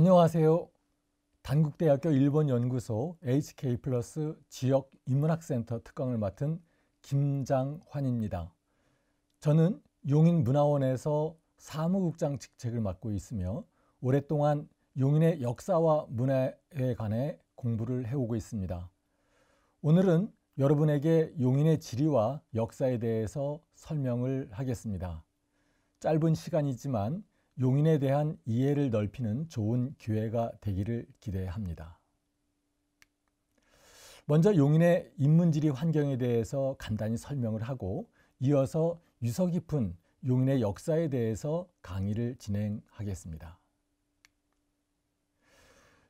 안녕하세요. 단국대학교 일본연구소 HK+ 지역인문학센터 특강을 맡은 김장환입니다. 저는 용인문화원에서 사무국장 직책을 맡고 있으며 오랫동안 용인의 역사와 문화에 관해 공부를 해오고 있습니다. 오늘은 여러분에게 용인의 지리와 역사에 대해서 설명을 하겠습니다. 짧은 시간이지만 용인에 대한 이해를 넓히는 좋은 기회가 되기를 기대합니다. 먼저 용인의 인문지리 환경에 대해서 간단히 설명을 하고 이어서 유서 깊은 용인의 역사에 대해서 강의를 진행하겠습니다.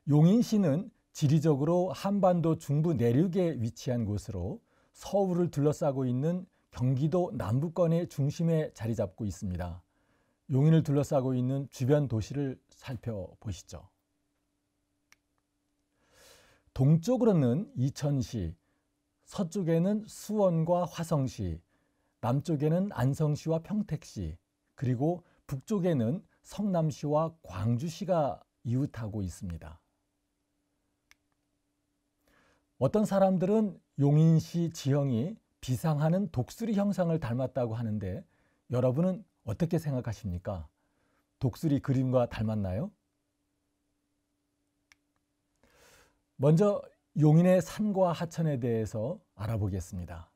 용인시는 지리적으로 한반도 중부 내륙에 위치한 곳으로 서울을 둘러싸고 있는 경기도 남부권의 중심에 자리 잡고 있습니다. 용인을 둘러싸고 있는 주변 도시를 살펴보시죠. 동쪽으로는 이천시, 서쪽에는 수원과 화성시, 남쪽에는 안성시와 평택시, 그리고 북쪽에는 성남시와 광주시가 이웃하고 있습니다. 어떤 사람들은 용인시 지형이 비상하는 독수리 형상을 닮았다고 하는데 여러분은 어떻게 생각하십니까? 독수리 그림과 닮았나요? 먼저 용인의 산과 하천에 대해서 알아보겠습니다.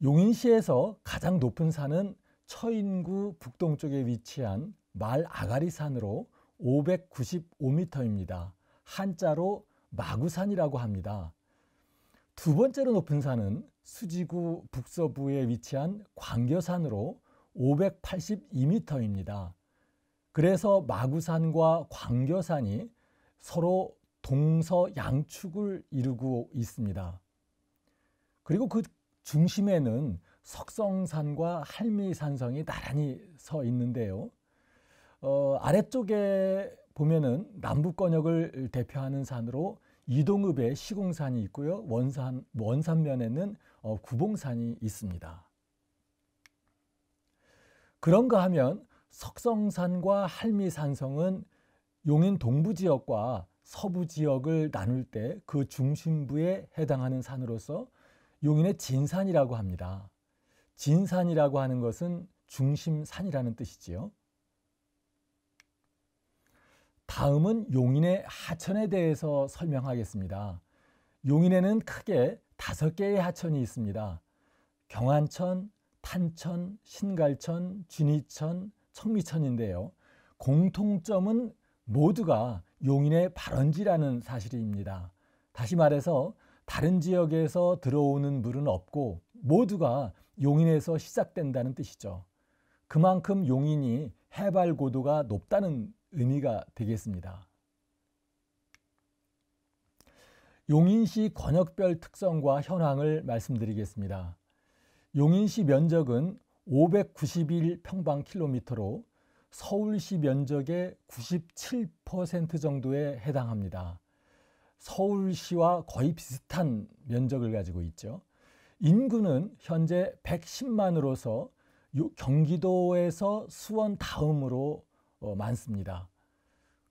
용인시에서 가장 높은 산은 처인구 북동쪽에 위치한 말아가리산으로 595m입니다. 한자로 마구산이라고 합니다. 두 번째로 높은 산은 수지구 북서부에 위치한 광교산으로 582m입니다. 그래서 마구산과 광교산이 서로 동서양축을 이루고 있습니다. 그리고 그 중심에는 석성산과 할미산성이 나란히 서 있는데요. 아래쪽에 보면은 남북권역을 대표하는 산으로 이동읍에 시공산이 있고요. 원산면에는 구봉산이 있습니다. 그런가 하면 석성산과 할미산성은 용인 동부지역과 서부지역을 나눌 때 그 중심부에 해당하는 산으로서 용인의 진산이라고 합니다. 진산이라고 하는 것은 중심산이라는 뜻이지요. 다음은 용인의 하천에 대해서 설명하겠습니다. 용인에는 크게 5개의 하천이 있습니다. 경안천, 탄천, 신갈천, 쥐니천, 청미천인데요. 공통점은 모두가 용인의 발원지라는 사실입니다. 다시 말해서 다른 지역에서 들어오는 물은 없고 모두가 용인에서 시작된다는 뜻이죠. 그만큼 용인이 해발 고도가 높다는 의미가 되겠습니다. 용인시 권역별 특성과 현황을 말씀드리겠습니다. 용인시 면적은 591평방킬로미터로 서울시 면적의 97% 정도에 해당합니다. 서울시와 거의 비슷한 면적을 가지고 있죠. 인구는 현재 110만으로서 경기도에서 수원 다음으로 많습니다.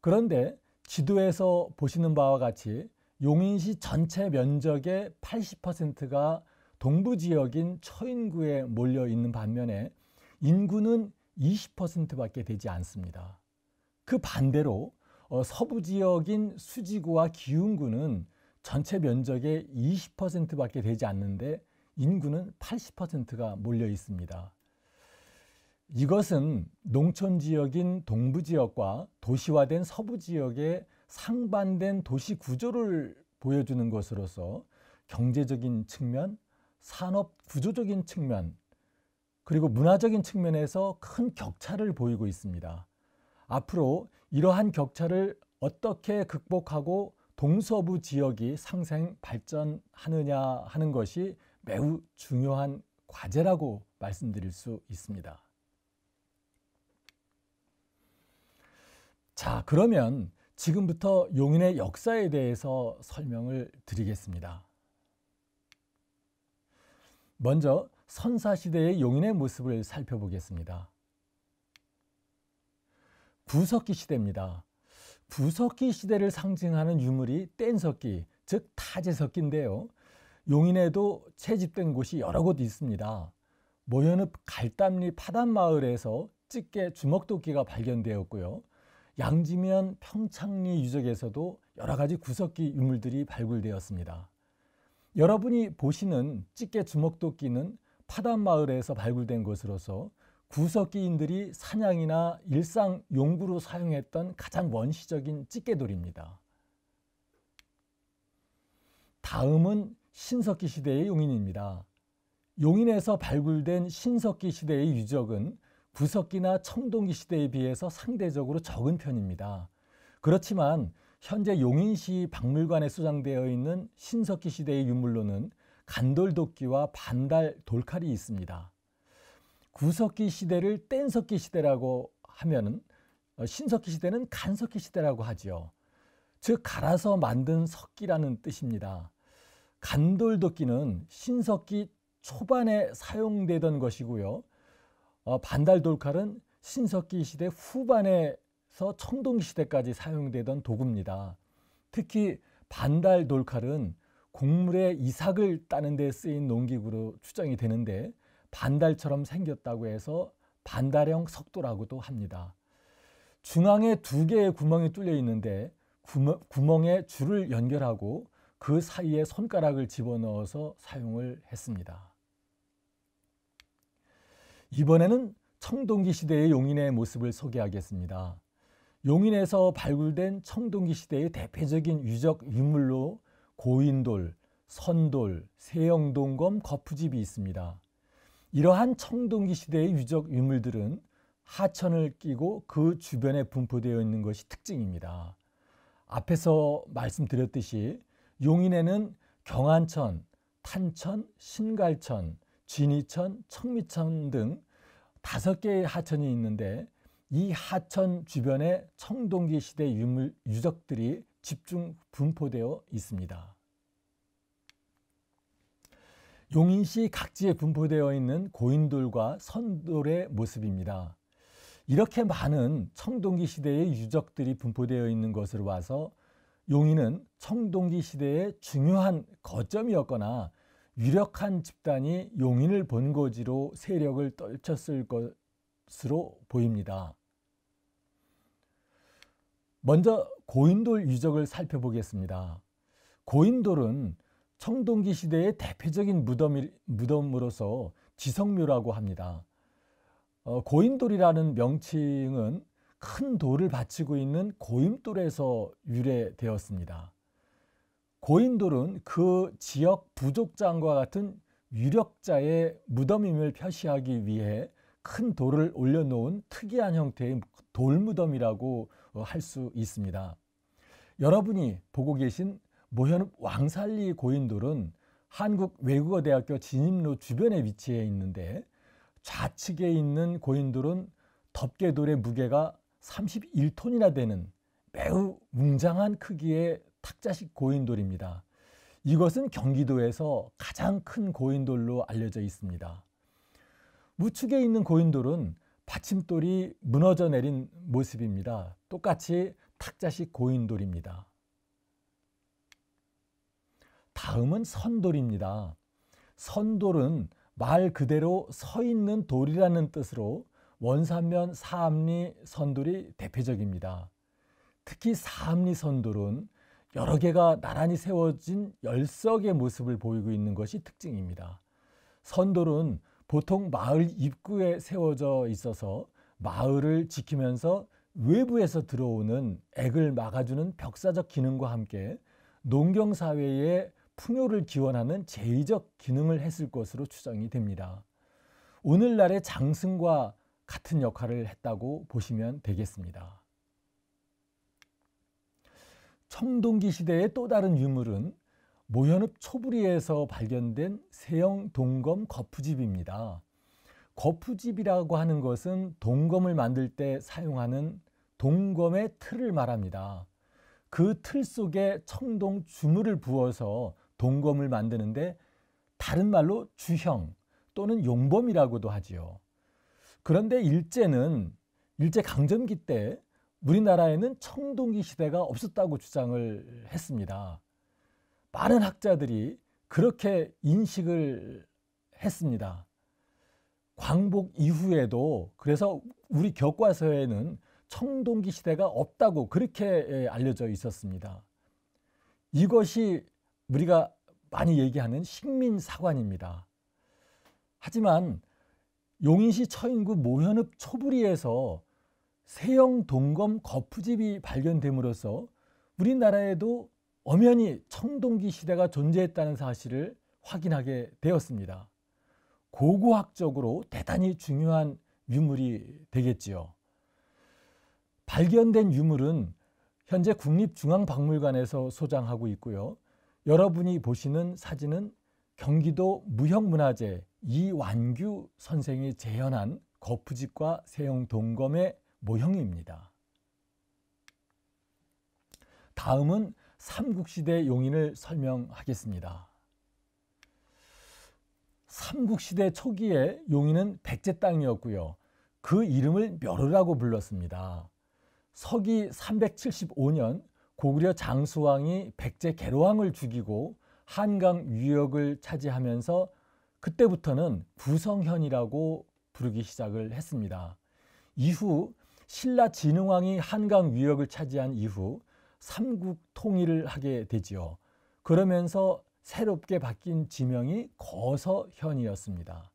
그런데 지도에서 보시는 바와 같이 용인시 전체 면적의 80%가 동부지역인 처인구에 몰려 있는 반면에 인구는 20%밖에 되지 않습니다. 그 반대로 서부지역인 수지구와 기흥구는 전체 면적의 20%밖에 되지 않는데 인구는 80%가 몰려 있습니다. 이것은 농촌지역인 동부지역과 도시화된 서부지역의 상반된 도시 구조를 보여주는 것으로서 경제적인 측면, 산업 구조적인 측면, 그리고 문화적인 측면에서 큰 격차를 보이고 있습니다. 앞으로 이러한 격차를 어떻게 극복하고 동서부 지역이 상생 발전하느냐 하는 것이 매우 중요한 과제라고 말씀드릴 수 있습니다. 자, 그러면 지금부터 용인의 역사에 대해서 설명을 드리겠습니다. 먼저 선사시대의 용인의 모습을 살펴보겠습니다. 구석기 시대입니다. 구석기 시대를 상징하는 유물이 뗀석기, 즉 타제석기인데요. 용인에도 채집된 곳이 여러 곳 있습니다. 모현읍 갈담리 파단마을에서 찌개 주먹도끼가 발견되었고요. 양지면 평창리 유적에서도 여러 가지 구석기 유물들이 발굴되었습니다. 여러분이 보시는 찌개 주먹도끼는 파단마을에서 발굴된 것으로서 구석기인들이 사냥이나 일상 용구로 사용했던 가장 원시적인 찌개돌입니다. 다음은 신석기 시대의 용인입니다. 용인에서 발굴된 신석기 시대의 유적은 구석기나 청동기 시대에 비해서 상대적으로 적은 편입니다. 그렇지만 현재 용인시 박물관에 소장되어 있는 신석기 시대의 유물로는 간돌도끼와 반달 돌칼이 있습니다. 구석기 시대를 뗀석기 시대라고 하면은 신석기 시대는 간석기 시대라고 하지요. 즉 갈아서 만든 석기라는 뜻입니다. 간돌도끼는 신석기 초반에 사용되던 것이고요. 반달 돌칼은 신석기 시대 후반에서 청동기 시대까지 사용되던 도구입니다. 특히 반달 돌칼은 곡물의 이삭을 따는 데 쓰인 농기구로 추정이 되는데 반달처럼 생겼다고 해서 반달형 석도라고도 합니다. 중앙에 2개의 구멍이 뚫려 있는데 구멍에 줄을 연결하고 그 사이에 손가락을 집어넣어서 사용을 했습니다. 이번에는 청동기 시대의 용인의 모습을 소개하겠습니다. 용인에서 발굴된 청동기 시대의 대표적인 유적 유물로 고인돌, 선돌, 세영동검, 거푸집이 있습니다. 이러한 청동기 시대의 유적 유물들은 하천을 끼고 그 주변에 분포되어 있는 것이 특징입니다. 앞에서 말씀드렸듯이 용인에는 경안천, 탄천, 신갈천, 진이천, 청미천 등 5개의 하천이 있는데 이 하천 주변에 청동기 시대 유적들이 집중 분포되어 있습니다. 용인시 각지에 분포되어 있는 고인돌과 선돌의 모습입니다. 이렇게 많은 청동기 시대의 유적들이 분포되어 있는 것으로 봐서 용인은 청동기 시대의 중요한 거점이었거나 유력한 집단이 용인을 본거지로 세력을 떨쳤을 것으로 보입니다. 먼저 고인돌 유적을 살펴보겠습니다. 고인돌은 청동기 시대의 대표적인 무덤으로서 지성묘라고 합니다. 고인돌이라는 명칭은 큰 돌을 받치고 있는 고임돌에서 유래되었습니다. 고인돌은 그 지역 부족장과 같은 유력자의 무덤임을 표시하기 위해 큰 돌을 올려놓은 특이한 형태의 돌무덤이라고 할 수 있습니다. 여러분이 보고 계신 모현읍 왕살리 고인돌은 한국외국어대학교 진입로 주변에 위치해 있는데 좌측에 있는 고인돌은 덮개돌의 무게가 31톤이나 되는 매우 웅장한 크기의 탁자식 고인돌입니다. 이것은 경기도에서 가장 큰 고인돌로 알려져 있습니다. 우측에 있는 고인돌은 받침돌이 무너져 내린 모습입니다. 똑같이 탁자식 고인돌입니다. 다음은 선돌입니다. 선돌은 말 그대로 서 있는 돌이라는 뜻으로 원산면 사암리 선돌이 대표적입니다. 특히 사암리 선돌은 여러 개가 나란히 세워진 열석의 모습을 보이고 있는 것이 특징입니다. 선돌은 보통 마을 입구에 세워져 있어서 마을을 지키면서 외부에서 들어오는 액을 막아주는 벽사적 기능과 함께 농경사회의 풍요를 기원하는 제의적 기능을 했을 것으로 추정이 됩니다. 오늘날의 장승과 같은 역할을 했다고 보시면 되겠습니다. 청동기 시대의 또 다른 유물은 모현읍 초부리에서 발견된 세영 동검 거푸집입니다. 거푸집이라고 하는 것은 동검을 만들 때 사용하는 동검의 틀을 말합니다. 그 틀 속에 청동 주물을 부어서 동검을 만드는데 다른 말로 주형 또는 용범이라고도 하지요. 그런데 일제강점기 때 우리나라에는 청동기 시대가 없었다고 주장을 했습니다. 많은 학자들이 그렇게 인식을 했습니다. 광복 이후에도 그래서 우리 교과서에는 청동기 시대가 없다고 그렇게 알려져 있었습니다. 이것이 우리가 많이 얘기하는 식민사관입니다. 하지만 용인시 처인구 모현읍 초부리에서 세영 동검 거푸집이 발견됨으로써 우리나라에도 엄연히 청동기 시대가 존재했다는 사실을 확인하게 되었습니다. 고고학적으로 대단히 중요한 유물이 되겠지요. 발견된 유물은 현재 국립중앙박물관에서 소장하고 있고요. 여러분이 보시는 사진은 경기도 무형문화재 이완규 선생이 재현한 거푸집과 세영 동검의 모형입니다. 다음은 삼국시대 용인을 설명하겠습니다. 삼국시대 초기에 용인은 백제 땅이었고요. 그 이름을 묘르라고 불렀습니다. 서기 375년 고구려 장수왕이 백제 계로왕을 죽이고 한강 유역을 차지하면서 그때부터는 부성현이라고 부르기 시작을 했습니다. 이후 신라 진흥왕이 한강 유역을 차지한 이후 삼국 통일을 하게 되지요. 그러면서 새롭게 바뀐 지명이 거서현이었습니다.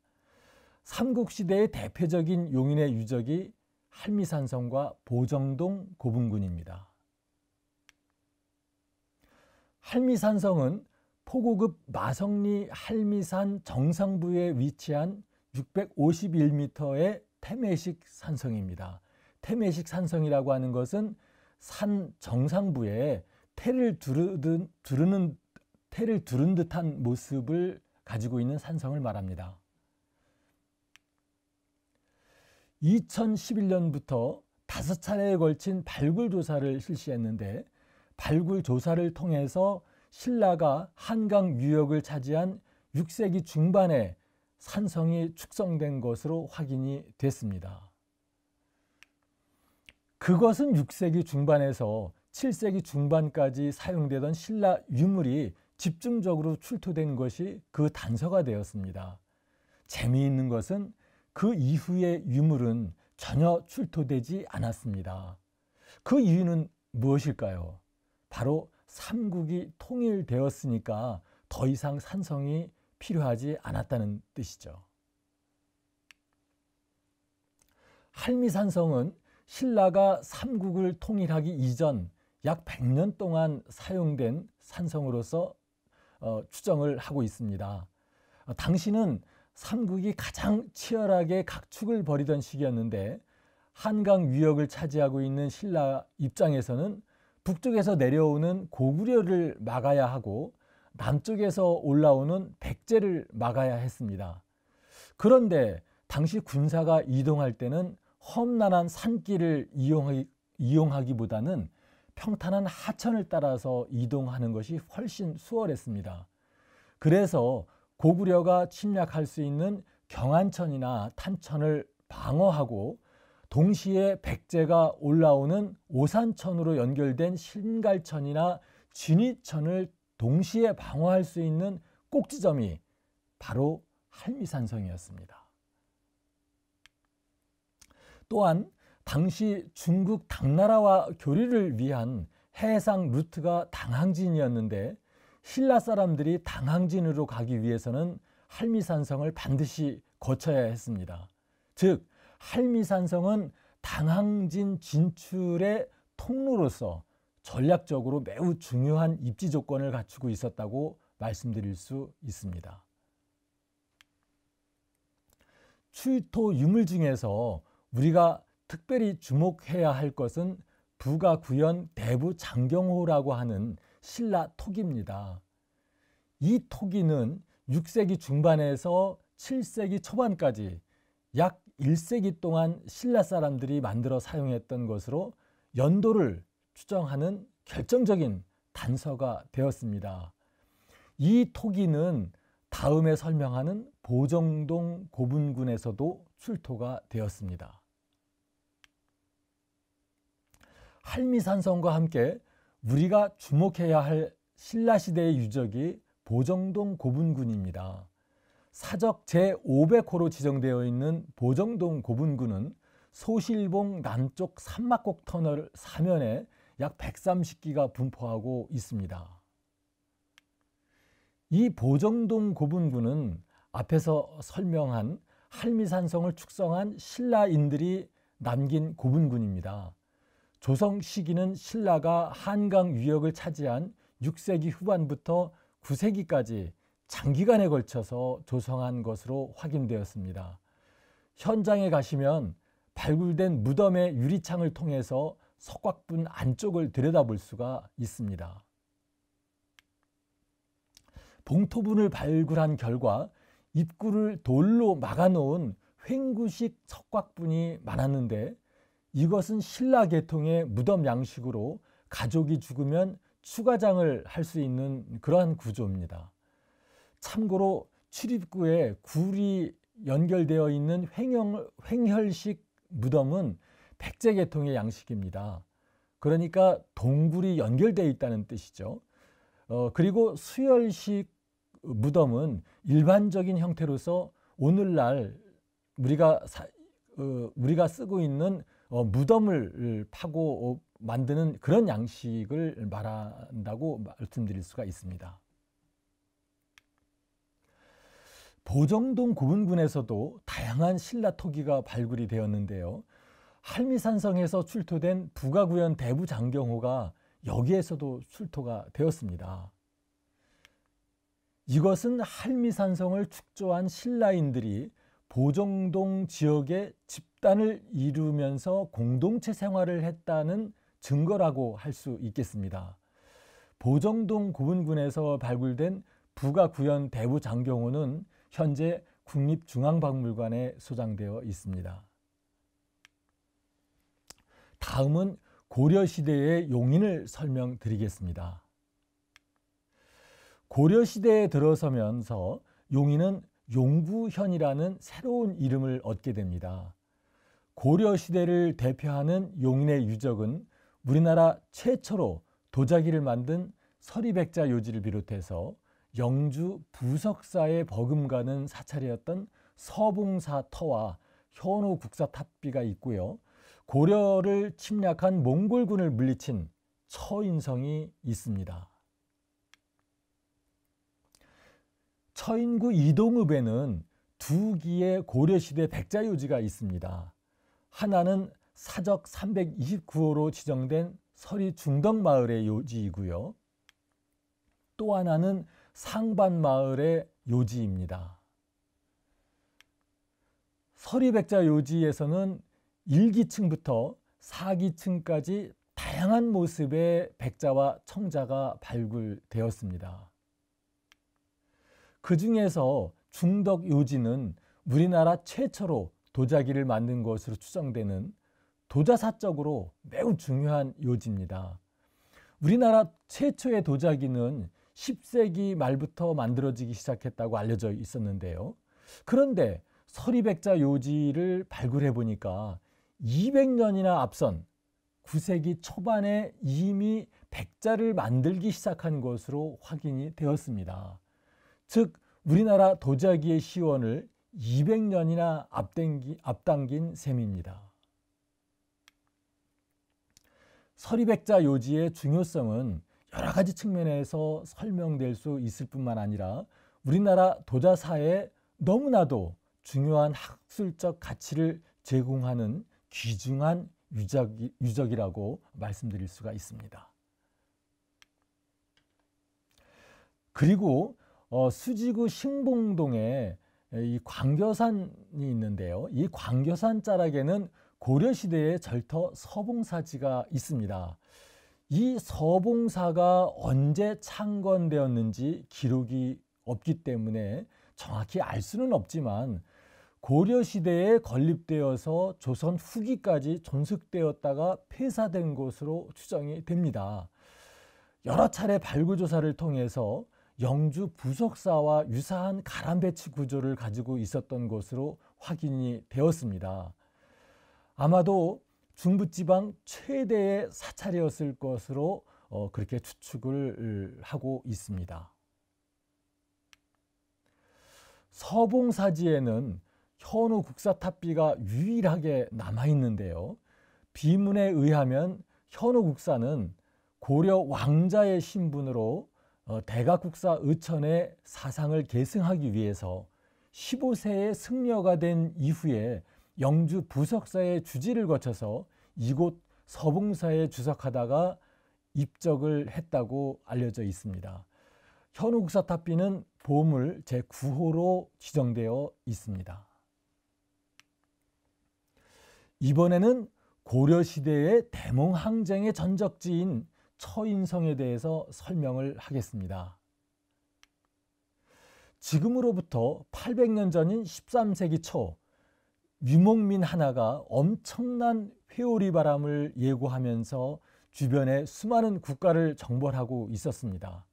삼국시대의 대표적인 용인의 유적이 할미산성과 보정동 고분군입니다. 할미산성은 포고급 마성리 할미산 정상부에 위치한 651m의 태매식 산성입니다. 태매식 산성이라고 하는 것은 산 정상부에 태를 두른 듯한 모습을 가지고 있는 산성을 말합니다. 2011년부터 5차례에 걸친 발굴 조사를 실시했는데 발굴 조사를 통해서 신라가 한강 유역을 차지한 6세기 중반에 산성이 축성된 것으로 확인이 됐습니다. 그것은 6세기 중반에서 7세기 중반까지 사용되던 신라 유물이 집중적으로 출토된 것이 그 단서가 되었습니다. 재미있는 것은 그 이후의 유물은 전혀 출토되지 않았습니다. 그 이유는 무엇일까요? 바로 삼국이 통일되었으니까 더 이상 산성이 필요하지 않았다는 뜻이죠. 할미산성은 신라가 삼국을 통일하기 이전 약 100년 동안 사용된 산성으로서 추정을 하고 있습니다. 당시는 삼국이 가장 치열하게 각축을 벌이던 시기였는데 한강 유역을 차지하고 있는 신라 입장에서는 북쪽에서 내려오는 고구려를 막아야 하고 남쪽에서 올라오는 백제를 막아야 했습니다. 그런데 당시 군사가 이동할 때는 험난한 산길을 이용하기보다는 평탄한 하천을 따라서 이동하는 것이 훨씬 수월했습니다. 그래서 고구려가 침략할 수 있는 경안천이나 탄천을 방어하고 동시에 백제가 올라오는 오산천으로 연결된 신갈천이나 진위천을 동시에 방어할 수 있는 꼭지점이 바로 할미산성이었습니다. 또한 당시 중국 당나라와 교류를 위한 해상 루트가 당항진이었는데 신라 사람들이 당항진으로 가기 위해서는 할미산성을 반드시 거쳐야 했습니다. 즉 할미산성은 당항진 진출의 통로로서 전략적으로 매우 중요한 입지 조건을 갖추고 있었다고 말씀드릴 수 있습니다. 출토 유물 중에서 우리가 특별히 주목해야 할 것은 부가구현 대부장경호라고 하는 신라 토기입니다. 이 토기는 6세기 중반에서 7세기 초반까지 약 1세기 동안 신라 사람들이 만들어 사용했던 것으로 연도를 추정하는 결정적인 단서가 되었습니다. 이 토기는 다음에 설명하는 보정동 고분군에서도 출토가 되었습니다. 할미산성과 함께 우리가 주목해야 할 신라시대의 유적이 보정동 고분군입니다. 사적 제500호로 지정되어 있는 보정동 고분군은 소실봉 남쪽 산막곡 터널 사면에 약 130기가 분포하고 있습니다. 이 보정동 고분군은 앞에서 설명한 할미산성을 축성한 신라인들이 남긴 고분군입니다. 조성 시기는 신라가 한강 유역을 차지한 6세기 후반부터 9세기까지 장기간에 걸쳐서 조성한 것으로 확인되었습니다. 현장에 가시면 발굴된 무덤의 유리창을 통해서 석곽분 안쪽을 들여다볼 수가 있습니다. 봉토분을 발굴한 결과 입구를 돌로 막아놓은 횡구식 석곽분이 많았는데 이것은 신라 계통의 무덤 양식으로 가족이 죽으면 추가장을 할 수 있는 그러한 구조입니다. 참고로 출입구에 굴이 연결되어 있는 횡혈식 무덤은 백제 계통의 양식입니다. 그러니까 동굴이 연결되어 있다는 뜻이죠. 그리고 수열식 무덤은 일반적인 형태로서 오늘날 우리가 쓰고 있는 무덤을 파고 만드는 그런 양식을 말한다고 말씀드릴 수가 있습니다. 보정동 고분군에서도 다양한 신라 토기가 발굴이 되었는데요. 할미산성에서 출토된 부가구현 대부장경호가 여기에서도 출토가 되었습니다. 이것은 할미산성을 축조한 신라인들이 보정동 지역에 집단을 이루면서 공동체 생활을 했다는 증거라고 할 수 있겠습니다. 보정동 고분군에서 발굴된 부가구현 대부장경호는 현재 국립중앙박물관에 소장되어 있습니다. 다음은 고려시대의 용인을 설명드리겠습니다. 고려시대에 들어서면서 용인은 용구현이라는 새로운 이름을 얻게 됩니다. 고려시대를 대표하는 용인의 유적은 우리나라 최초로 도자기를 만든 서리백자 요지를 비롯해서 영주 부석사에 버금가는 사찰이었던 서봉사 터와 현호 국사 탑비가 있고요. 고려를 침략한 몽골군을 물리친 처인성이 있습니다. 처인구 이동읍에는 두 기의 고려시대 백자요지가 있습니다. 하나는 사적 329호로 지정된 서리중덕마을의 요지이고요. 또 하나는 상반마을의 요지입니다. 서리백자 요지에서는 1기층부터 4기층까지 다양한 모습의 백자와 청자가 발굴되었습니다. 그 중에서 중덕 요지는 우리나라 최초로 도자기를 만든 것으로 추정되는 도자사적으로 매우 중요한 요지입니다. 우리나라 최초의 도자기는 10세기 말부터 만들어지기 시작했다고 알려져 있었는데요. 그런데 서리백자 요지를 발굴해 보니까 200년이나 앞선 9세기 초반에 이미 백자를 만들기 시작한 것으로 확인이 되었습니다. 즉 우리나라 도자기의 시원을 200년이나 앞당긴 셈입니다. 서리백자 요지의 중요성은 여러 가지 측면에서 설명될 수 있을 뿐만 아니라 우리나라 도자사에 너무나도 중요한 학술적 가치를 제공하는 귀중한 유적이라고 말씀드릴 수가 있습니다. 그리고 수지구 신봉동에 이 광교산이 있는데요. 이 광교산 자락에는 고려시대의 절터 서봉사지가 있습니다. 이 서봉사가 언제 창건되었는지 기록이 없기 때문에 정확히 알 수는 없지만 고려시대에 건립되어서 조선 후기까지 존속되었다가 폐사된 것으로 추정이 됩니다. 여러 차례 발굴조사를 통해서 영주 부석사와 유사한 가람배치 구조를 가지고 있었던 것으로 확인이 되었습니다. 아마도 중부지방 최대의 사찰이었을 것으로 그렇게 추측을 하고 있습니다. 서봉사지에는 현우 국사탑비가 유일하게 남아있는데요. 비문에 의하면 현우 국사는 고려 왕자의 신분으로 대각국사 의천의 사상을 계승하기 위해서 15세의 승려가 된 이후에 영주 부석사의 주지를 거쳐서 이곳 서봉사에 주석하다가 입적을 했다고 알려져 있습니다. 현우 국사탑비는 보물 제9호로 지정되어 있습니다. 이번에는 고려시대의 대몽항쟁의 전적지인 처인성에 대해서 설명을 하겠습니다. 지금으로부터 800년 전인 13세기 초 유목민 하나가 엄청난 회오리 바람을 예고하면서 주변의 수많은 국가를 정벌하고 있었습니다.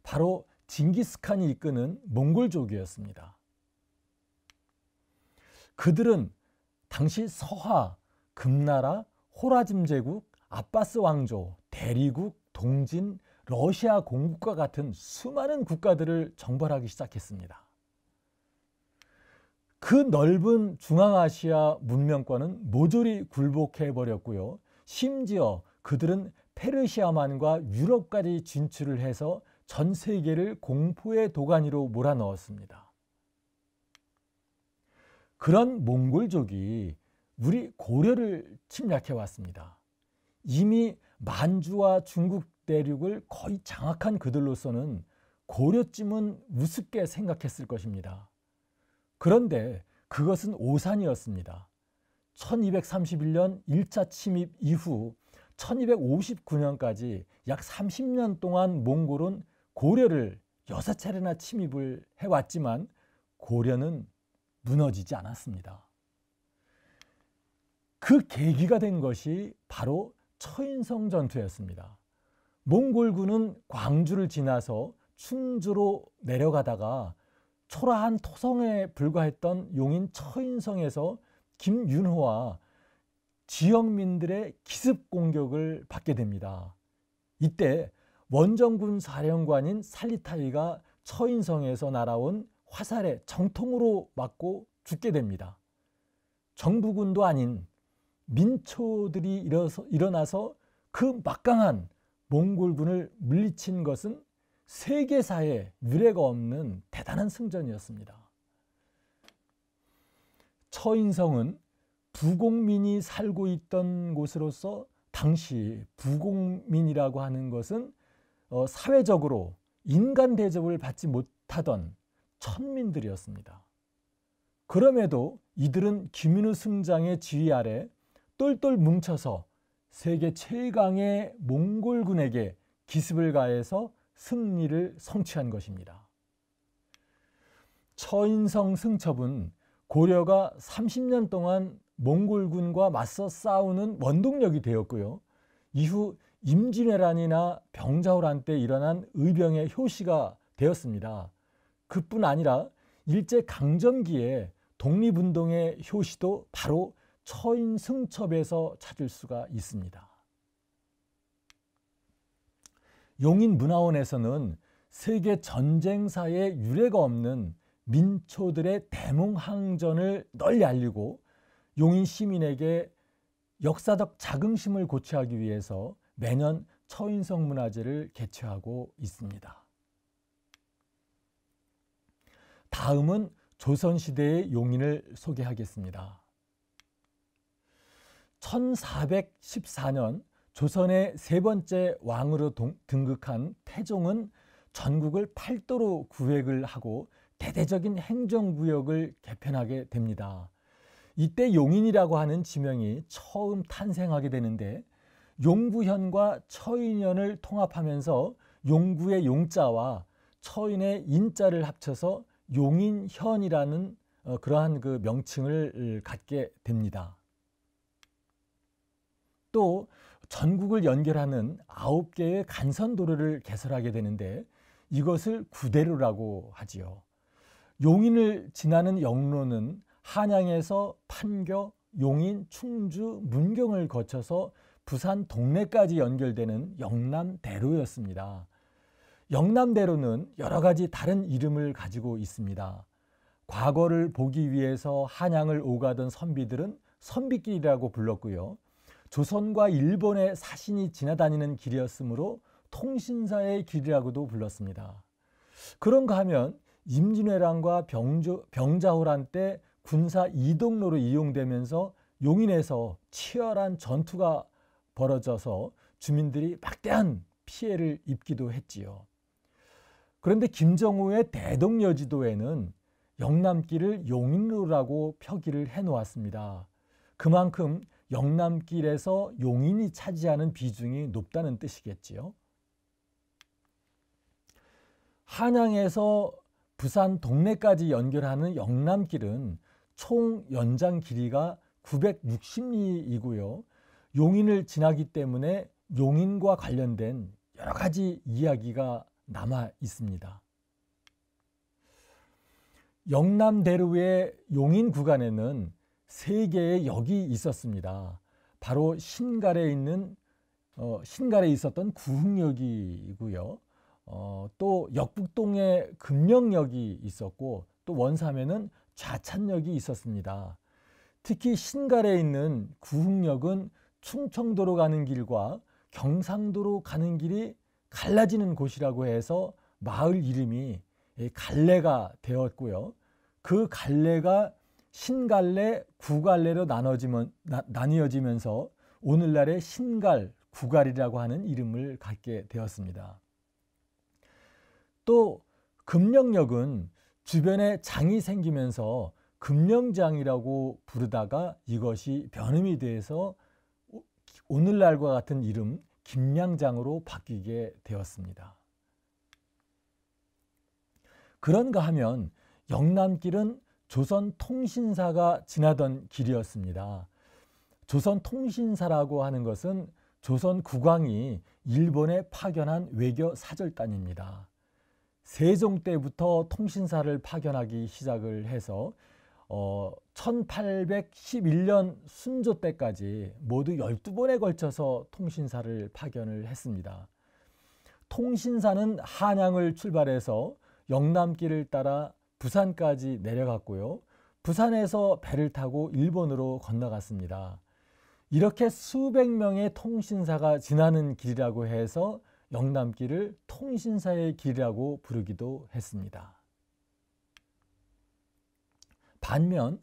바로 징기스칸이 이끄는 몽골족이었습니다. 그들은 당시 서하, 금나라, 호라짐 제국, 아바스 왕조, 대리국, 동진, 러시아 공국과 같은 수많은 국가들을 정벌하기 시작했습니다. 그 넓은 중앙아시아 문명권은 모조리 굴복해 버렸고요. 심지어 그들은 페르시아만과 유럽까지 진출을 해서 전 세계를 공포의 도가니로 몰아넣었습니다. 그런 몽골족이 우리 고려를 침략해 왔습니다. 이미 만주와 중국 대륙을 거의 장악한 그들로서는 고려쯤은 우습게 생각했을 것입니다. 그런데 그것은 오산이었습니다. 1231년 1차 침입 이후 1259년까지 약 30년 동안 몽골은 고려를 6차례나 침입을 해왔지만 고려는 무너지지 않았습니다. 그 계기가 된 것이 바로 처인성 전투였습니다. 몽골군은 광주를 지나서 충주로 내려가다가 초라한 토성에 불과했던 용인 처인성에서 김윤호와 지역민들의 기습 공격을 받게 됩니다. 이때 원정군 사령관인 살리타이가 처인성에서 날아온 화살에 정통으로 맞고 죽게 됩니다. 정부군도 아닌 민초들이 일어나서 그 막강한 몽골군을 물리친 것은 세계사에 유례가 없는 대단한 승전이었습니다. 처인성은 부공민이 살고 있던 곳으로서 당시 부공민이라고 하는 것은 사회적으로 인간 대접을 받지 못하던 천민들이었습니다. 그럼에도 이들은 김윤우 승장의 지휘 아래 똘똘 뭉쳐서 세계 최강의 몽골군에게 기습을 가해서 승리를 성취한 것입니다. 처인성 승첩은 고려가 30년 동안 몽골군과 맞서 싸우는 원동력이 되었고요. 이후 임진왜란이나 병자호란 때 일어난 의병의 효시가 되었습니다. 그뿐 아니라 일제강점기에 독립운동의 효시도 바로 처인승첩에서 찾을 수가 있습니다. 용인문화원에서는 세계 전쟁사에 유례가 없는 민초들의 대몽항전을 널리 알리고 용인 시민에게 역사적 자긍심을 고취하기 위해서 매년 처인성 문화제를 개최하고 있습니다. 다음은 조선시대의 용인을 소개하겠습니다. 1414년 조선의 세 번째 왕으로 등극한 태종은 전국을 팔도로 구획을 하고 대대적인 행정구역을 개편하게 됩니다. 이때 용인이라고 하는 지명이 처음 탄생하게 되는데 용구현과 처인현을 통합하면서 용구의 용자와 처인의 인자를 합쳐서 용인현이라는 그러한 그 명칭을 갖게 됩니다. 또 전국을 연결하는 9개의 간선도로를 개설하게 되는데 이것을 구대로라고 하지요. 용인을 지나는 영로는 한양에서 판교, 용인, 충주, 문경을 거쳐서 부산 동래까지 연결되는 영남대로였습니다. 영남대로는 여러 가지 다른 이름을 가지고 있습니다. 과거를 보기 위해서 한양을 오가던 선비들은 선비길이라고 불렀고요. 조선과 일본의 사신이 지나다니는 길이었으므로 통신사의 길이라고도 불렀습니다. 그런가 하면 임진왜란과 병자호란 때 군사 이동로로 이용되면서 용인에서 치열한 전투가 벌어져서 주민들이 막대한 피해를 입기도 했지요. 그런데 김정우의 대동여지도에는 영남길을 용인로라고 표기를 해놓았습니다. 그만큼 영남길에서 용인이 차지하는 비중이 높다는 뜻이겠지요. 한양에서 부산 동래까지 연결하는 영남길은 총 연장 길이가 960리이고요. 용인을 지나기 때문에 용인과 관련된 여러 가지 이야기가 남아 있습니다. 영남대로의 용인 구간에는 3개의 역이 있었습니다. 바로 신갈에 있었던 구흥역이고요. 또 역북동에 금령역이 있었고 또 원삼에는 좌찬역이 있었습니다. 특히 신갈에 있는 구흥역은 충청도로 가는 길과 경상도로 가는 길이 갈라지는 곳이라고 해서 마을 이름이 갈래가 되었고요. 그 갈래가 신갈래, 구갈래로 나뉘어지면서 오늘날의 신갈, 구갈이라고 하는 이름을 갖게 되었습니다. 또 금령역은 주변에 장이 생기면서 금령장이라고 부르다가 이것이 변음이 돼서 오늘날과 같은 이름 김양장으로 바뀌게 되었습니다. 그런가 하면 영남길은 조선통신사가 지나던 길이었습니다. 조선통신사라고 하는 것은 조선 국왕이 일본에 파견한 외교 사절단입니다. 세종 때부터 통신사를 파견하기 시작을 해서 1811년 순조 때까지 모두 12번에 걸쳐서 통신사를 파견을 했습니다. 통신사는 한양을 출발해서 영남길을 따라 부산까지 내려갔고요. 부산에서 배를 타고 일본으로 건너갔습니다. 이렇게 수백 명의 통신사가 지나는 길이라고 해서 영남길을 통신사의 길이라고 부르기도 했습니다. 반면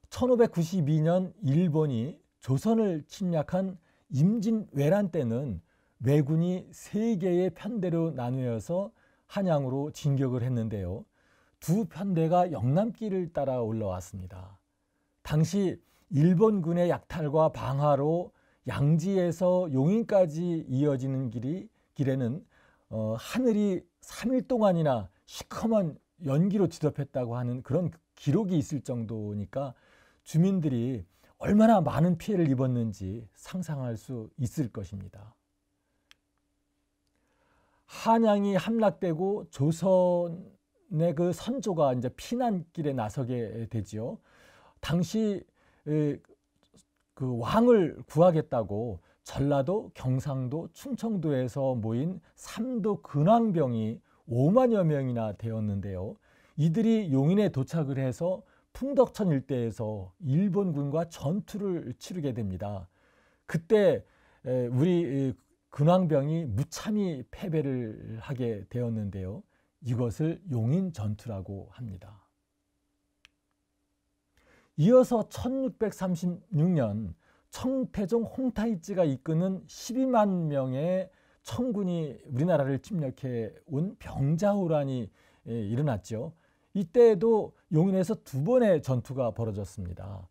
1592년 일본이 조선을 침략한 임진왜란 때는 왜군이 3개의 편대로 나누어서 한양으로 진격을 했는데요. 2 편대가 영남길을 따라 올라왔습니다. 당시 일본군의 약탈과 방화로 양지에서 용인까지 이어지는 길에는 하늘이 3일 동안이나 시커먼 연기로 뒤덮였다고 하는 그런 기록이 있을 정도니까 주민들이 얼마나 많은 피해를 입었는지 상상할 수 있을 것입니다. 한양이 함락되고 조선의 그 선조가 이제 피난길에 나서게 되지요. 당시 그 왕을 구하겠다고 전라도, 경상도, 충청도에서 모인 3도 근황병이 5만여 명이나 되었는데요. 이들이 용인에 도착을 해서 풍덕천 일대에서 일본군과 전투를 치르게 됩니다. 그때 우리 근황병이 무참히 패배를 하게 되었는데요. 이것을 용인전투라고 합니다. 이어서 1636년 청태종 홍타이찌가 이끄는 12만 명의 청군이 우리나라를 침략해 온 병자호란이 일어났죠. 이때에도 용인에서 2번의 전투가 벌어졌습니다.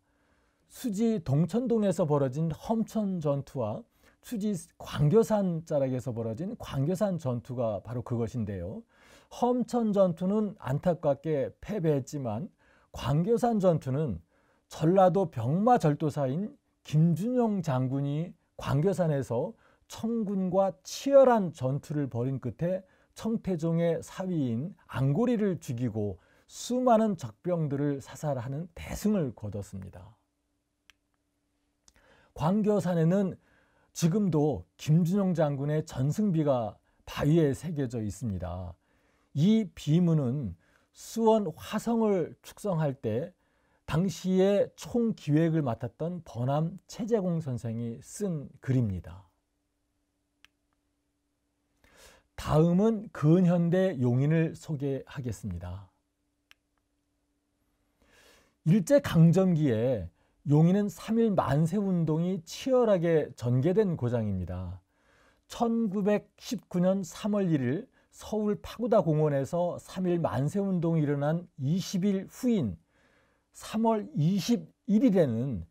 수지 동천동에서 벌어진 험천 전투와 수지 광교산 자락에서 벌어진 광교산 전투가 바로 그것인데요. 험천 전투는 안타깝게 패배했지만 광교산 전투는 전라도 병마절도사인 김준용 장군이 광교산에서 청군과 치열한 전투를 벌인 끝에 청태종의 사위인 앙고리를 죽이고 수많은 적병들을 사살하는 대승을 거뒀습니다. 광교산에는 지금도 김준용 장군의 전승비가 바위에 새겨져 있습니다. 이 비문은 수원 화성을 축성할 때 당시에 총기획을 맡았던 번암 최재공 선생이 쓴 글입니다. 다음은 근현대 용인을 소개하겠습니다. 일제강점기에 용인은 3.1 만세운동이 치열하게 전개된 고장입니다. 1919년 3월 1일 서울 파고다 공원에서 3.1 만세운동이 일어난 20일 후인 3월 21일에는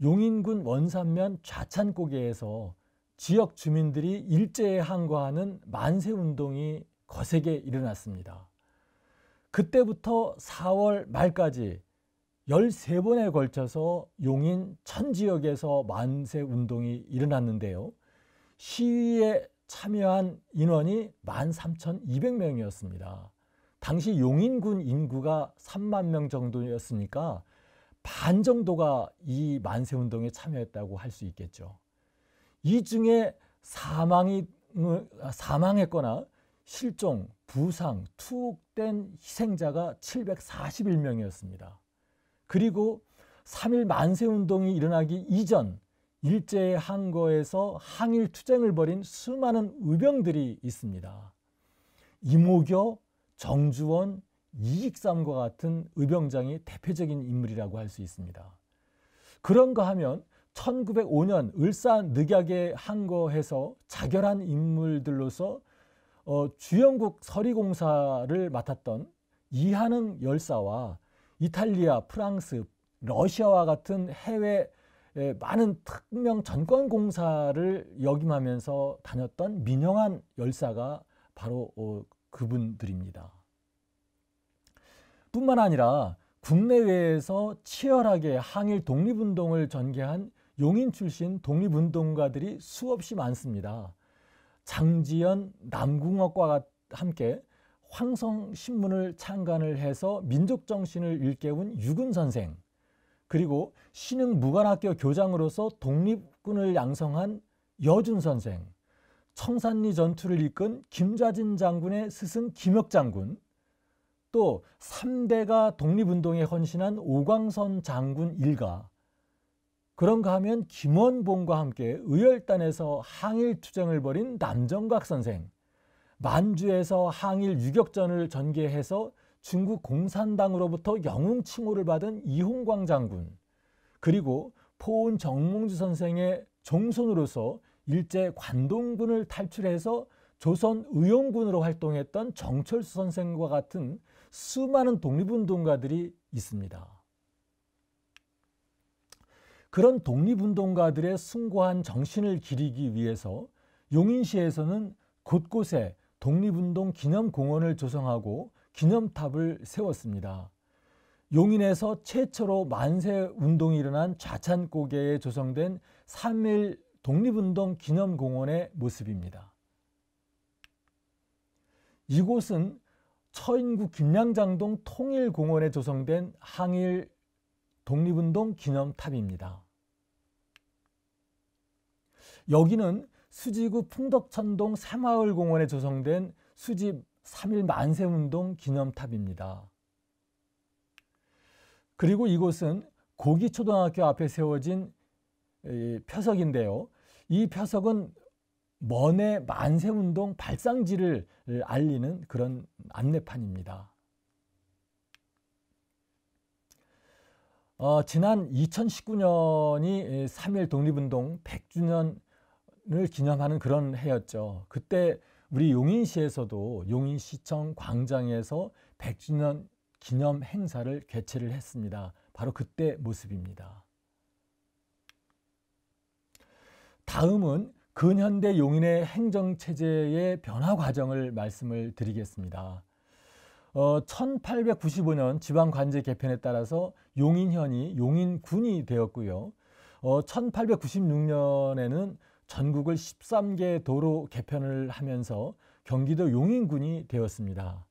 용인군 원산면 좌찬고개에서 지역 주민들이 일제에 항거하는 만세운동이 거세게 일어났습니다. 그때부터 4월 말까지 13번에 걸쳐서 용인 전 지역에서 만세운동이 일어났는데요. 시위에 참여한 인원이 13,200명이었습니다. 당시 용인군 인구가 3만 명 정도였으니까 반 정도가 이 만세운동에 참여했다고 할 수 있겠죠. 이 중에 사망했거나 실종, 부상, 투옥된 희생자가 741명이었습니다. 그리고 3.1 만세운동이 일어나기 이전 일제의 항거에서 항일 투쟁을 벌인 수많은 의병들이 있습니다. 이모교, 정주원, 이익삼과 같은 의병장이 대표적인 인물이라고 할 수 있습니다. 그런가 하면 1905년 을사늑약에 항거해서 자결한 인물들로서 주영국 서리공사를 맡았던 이한흥 열사와 이탈리아, 프랑스, 러시아와 같은 해외 많은 특명 전권공사를 역임하면서 다녔던 민영환 열사가 바로 그분들입니다. 뿐만 아니라 국내외에서 치열하게 항일 독립운동을 전개한 용인 출신 독립운동가들이 수없이 많습니다. 장지연, 남궁옥과 함께 황성신문을 창간을 해서 민족정신을 일깨운 유근선생, 그리고 신흥무관학교 교장으로서 독립군을 양성한 여준선생, 청산리 전투를 이끈 김좌진 장군의 스승 김혁장군, 또 3대가 독립운동에 헌신한 오광선 장군 일가, 그런가 하면 김원봉과 함께 의열단에서 항일 투쟁을 벌인 남정각 선생, 만주에서 항일 유격전을 전개해서 중국 공산당으로부터 영웅 칭호를 받은 이홍광 장군, 그리고 포은 정몽주 선생의 종손으로서 일제 관동군을 탈출해서 조선 의용군으로 활동했던 정철수 선생과 같은 수많은 독립운동가들이 있습니다. 그런 독립운동가들의 숭고한 정신을 기리기 위해서 용인시에서는 곳곳에 독립운동 기념공원을 조성하고 기념탑을 세웠습니다. 용인에서 최초로 만세운동이 일어난 좌찬고개에 조성된 3.1 독립운동 기념공원의 모습입니다. 이곳은 처인구 김양장동 통일공원에 조성된 항일 독립운동 기념탑입니다. 여기는 수지구 풍덕천동 새마을공원에 조성된 수집 3.1 만세운동 기념탑입니다. 그리고 이곳은 고기초등학교 앞에 세워진 표석인데요. 이 표석은 먼해 만세운동 발상지를 알리는 그런 안내판입니다. 지난 2019년이 3.1 독립운동 100주년을 기념하는 그런 해였죠. 그때 우리 용인시에서도 용인시청 광장에서 100주년 기념 행사를 개최를 했습니다. 바로 그때 모습입니다. 다음은 근현대 용인의 행정체제의 변화 과정을 말씀을 드리겠습니다. 1895년 지방관제 개편에 따라서 용인현이 용인군이 되었고요. 1896년에는 전국을 13개 도로 개편을 하면서 경기도 용인군이 되었습니다.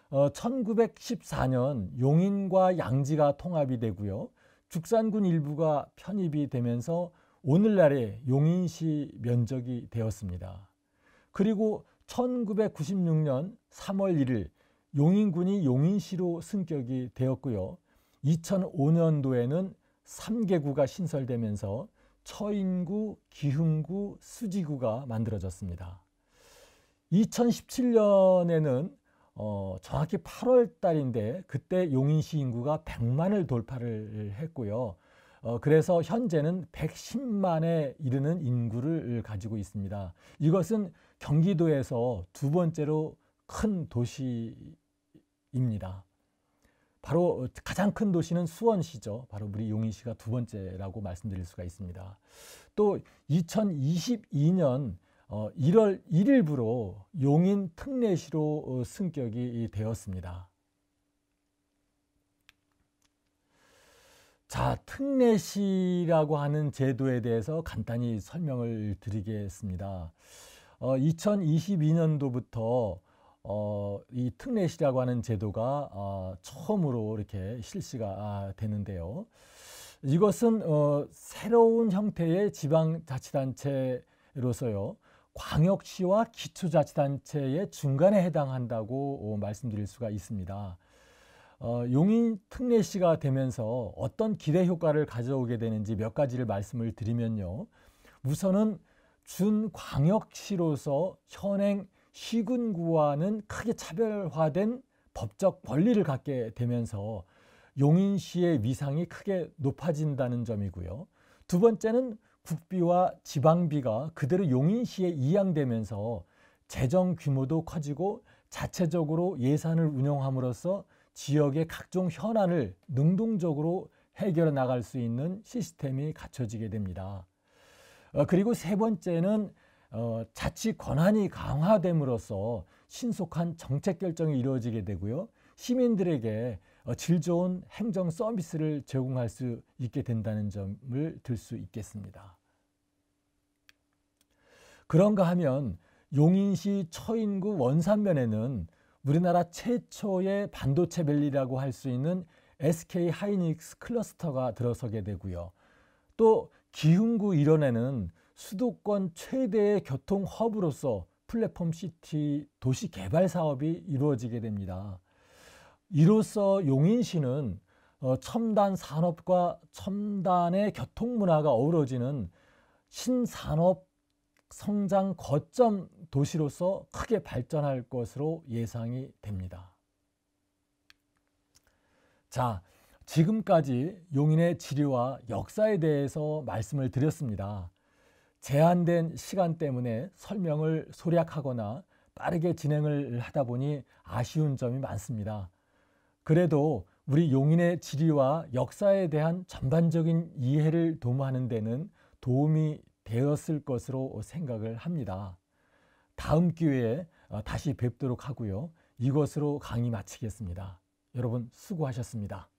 1914년 용인과 양지가 통합이 되고요. 죽산군 일부가 편입이 되면서 오늘날의 용인시 면적이 되었습니다. 그리고 1996년 3월 1일 용인군이 용인시로 승격이 되었고요. 2005년도에는 3개구가 신설되면서 처인구, 기흥구, 수지구가 만들어졌습니다. 2017년에는 정확히 8월 달인데 그때 용인시 인구가 100만을 돌파를 했고요. 그래서 현재는 110만에 이르는 인구를 가지고 있습니다. 이것은 경기도에서 두 번째로 큰 도시입니다. 바로 가장 큰 도시는 수원시죠. 바로 우리 용인시가 두 번째라고 말씀드릴 수가 있습니다. 또 2022년 1월 1일부로 용인 특례시로 승격이 되었습니다. 자, 특례시라고 하는 제도에 대해서 간단히 설명을 드리겠습니다. 2022년도부터 이 특례시라고 하는 제도가 처음으로 이렇게 실시가 되는데요. 이것은 새로운 형태의 지방자치단체로서요, 광역시와 기초자치단체의 중간에 해당한다고 말씀드릴 수가 있습니다. 용인 특례시가 되면서 어떤 기대 효과를 가져오게 되는지 몇 가지를 말씀을 드리면요. 우선은 준광역시로서 현행 시군구와는 크게 차별화된 법적 권리를 갖게 되면서 용인시의 위상이 크게 높아진다는 점이고요. 두 번째는 국비와 지방비가 그대로 용인시에 이양되면서 재정 규모도 커지고 자체적으로 예산을 운영함으로써 지역의 각종 현안을 능동적으로 해결해 나갈 수 있는 시스템이 갖춰지게 됩니다. 그리고 세 번째는 자치 권한이 강화됨으로써 신속한 정책 결정이 이루어지게 되고요. 시민들에게 질 좋은 행정 서비스를 제공할 수 있게 된다는 점을 들 수 있겠습니다. 그런가 하면 용인시 처인구 원산면에는 우리나라 최초의 반도체밸리라고 할 수 있는 SK 하이닉스 클러스터가 들어서게 되고요. 또 기흥구 일원에는 수도권 최대의 교통 허브로서 플랫폼 시티 도시 개발 사업이 이루어지게 됩니다. 이로써 용인시는 첨단 산업과 첨단의 교통 문화가 어우러지는 신산업 성장 거점 도시로서 크게 발전할 것으로 예상이 됩니다. 자, 지금까지 용인의 지리와 역사에 대해서 말씀을 드렸습니다. 제한된 시간 때문에 설명을 소략하거나 빠르게 진행을 하다 보니 아쉬운 점이 많습니다. 그래도 우리 용인의 지리와 역사에 대한 전반적인 이해를 도모하는 데는 도움이 되었을 것으로 생각을 합니다. 다음 기회에 다시 뵙도록 하고요. 이것으로 강의 마치겠습니다. 여러분 수고하셨습니다.